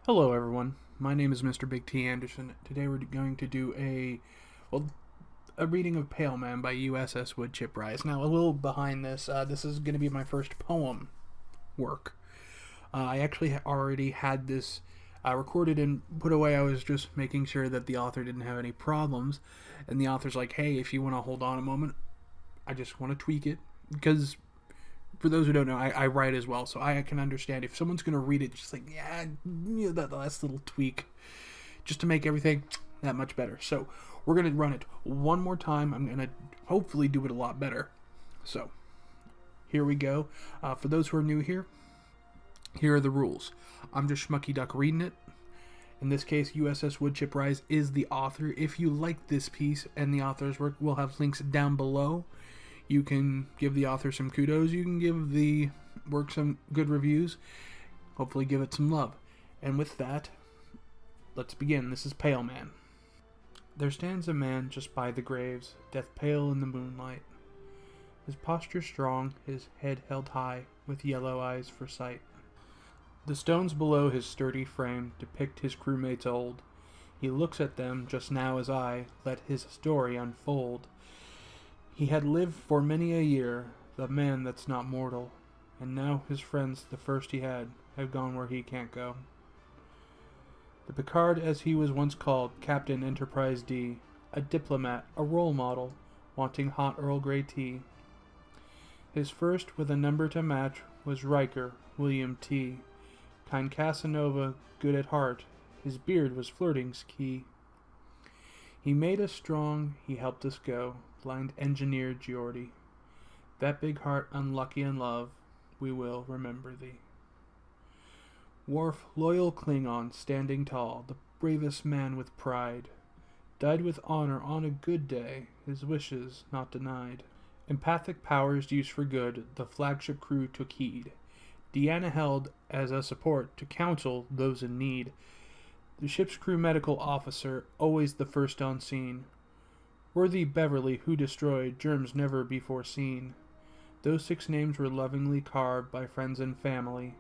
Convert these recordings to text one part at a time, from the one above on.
Hello everyone, my name is Mr. Big T Anderson. Today we're going to do a reading of Paleman by USS.woodchiprise. Now a little behind this, this is going to be my first poem work. I actually already had this recorded and put away. I was just making sure that the author didn't have any problems, and the author's like, hey, if you want to hold on a moment, I just want to tweak it, because for those who don't know, I write as well, so I can understand if someone's going to read it, just like, yeah, that last little tweak, just to make everything that much better. So we're going to run it one more time. I'm going to hopefully do it a lot better. So here we go. For those who are new here are the rules. I'm just Schmucky Duck reading it. In this case, USS.woodchiprise is the author. If you like this piece and the author's work, we'll have links down below. You can give the author some kudos. You can give the work some good reviews. Hopefully give it some love. And with that, let's begin. This is Paleman. There stands a man just by the graves, death pale in the moonlight. His posture strong, his head held high, with yellow eyes for sight. The stones below his sturdy frame depict his crewmates old. He looks at them just now as I let his story unfold. He had lived for many a year, the man that's not mortal, and now his friends, the first he had, have gone where he can't go. The Picard, as he was once called, Captain Enterprise D, a diplomat, a role model, wanting hot Earl Grey tea. His first with a number to match was Riker, William T. Kind Casanova, good at heart, his beard was flirting's key. He made us strong, he helped us go, blind engineer Geordie. That big heart unlucky in love, we will remember thee. Worf, loyal Klingon, standing tall, the bravest man with pride, died with honor on a good day, his wishes not denied. Empathic powers used for good, the flagship crew took heed. Deanna held as a support to counsel those in need. The ship's crew medical officer, always the first on scene. Worthy Beverly, who destroyed germs never before seen. Those 6 names were lovingly carved by friends and family,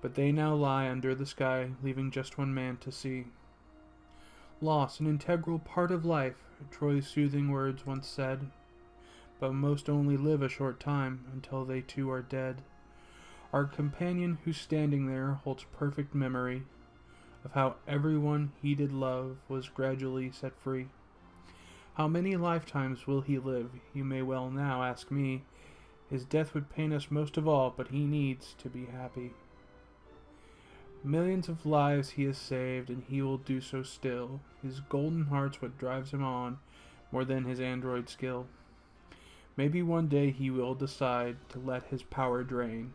but they now lie under the sky, leaving just one man to see. Loss, an integral part of life, Troy's soothing words once said, but most only live a short time until they too are dead. Our companion who's standing there holds perfect memory of how everyone he did love was gradually set free. How many lifetimes will he live, you may well now ask me. His death would pain us most of all, but he needs to be happy. Millions of lives he has saved, and he will do so still. His golden heart's what drives him on, more than his android skill. Maybe one day he will decide to let his power drain.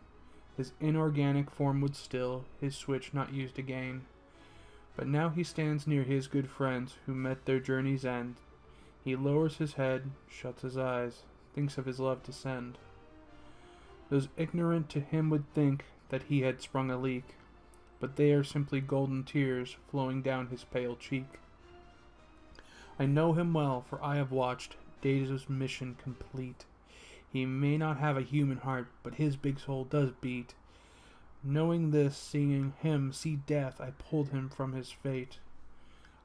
His inorganic form would still, his switch not used again. But now he stands near his good friends who met their journey's end. He lowers his head, shuts his eyes, thinks of his love to send. Those ignorant to him would think that he had sprung a leak, but they are simply golden tears flowing down his pale cheek. I know him well, for I have watched Data's mission complete. He may not have a human heart, but his big soul does beat. Knowing this, seeing him see death, I pulled him from his fate.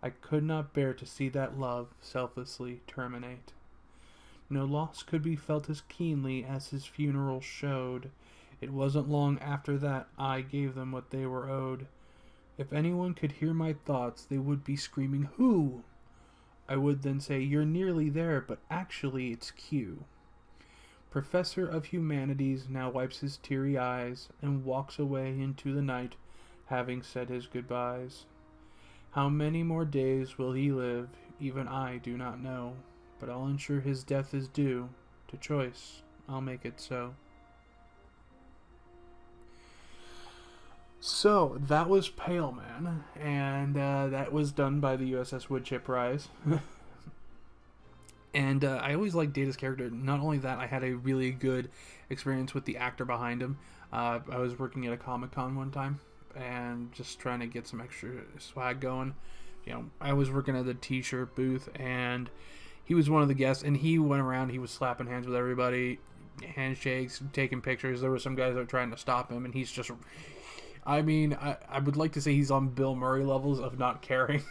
I could not bear to see that love selflessly terminate. No loss could be felt as keenly as his funeral showed. It wasn't long after that I gave them what they were owed. If anyone could hear my thoughts, they would be screaming, "Who?" I would then say, "You're nearly there, but actually it's Q." Professor of Humanities now wipes his teary eyes and walks away into the night, having said his goodbyes. How many more days will he live, even I do not know, but I'll ensure his death is due. To choice, I'll make it so. So, that was Paleman, and that was done by the USS.woodchiprise. And I always liked Data's character. Not only that, I had a really good experience with the actor behind him. I was working at a Comic-Con one time and just trying to get some extra swag going. You know, I was working at the t-shirt booth, and he was one of the guests, and he went around, he was slapping hands with everybody, handshakes, taking pictures. There were some guys that were trying to stop him, and he's just I mean, I would like to say he's on Bill Murray levels of not caring,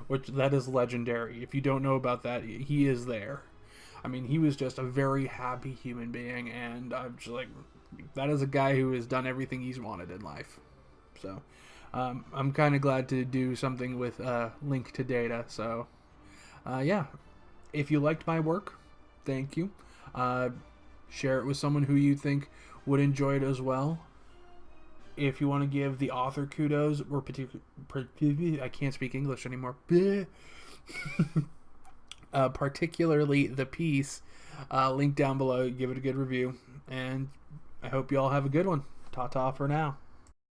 which that is legendary. If you don't know about that, he is there. I mean, he was just a very happy human being, and I'm just like, that is a guy who has done everything he's wanted in life. So, I'm kind of glad to do something with Link to Data. So, yeah, if you liked my work, thank you. Share it with someone who you think would enjoy it as well. If you want to give the author kudos, or I can't speak English anymore. Particularly the piece, link down below. Give it a good review, and I hope you all have a good one. Ta-ta for now.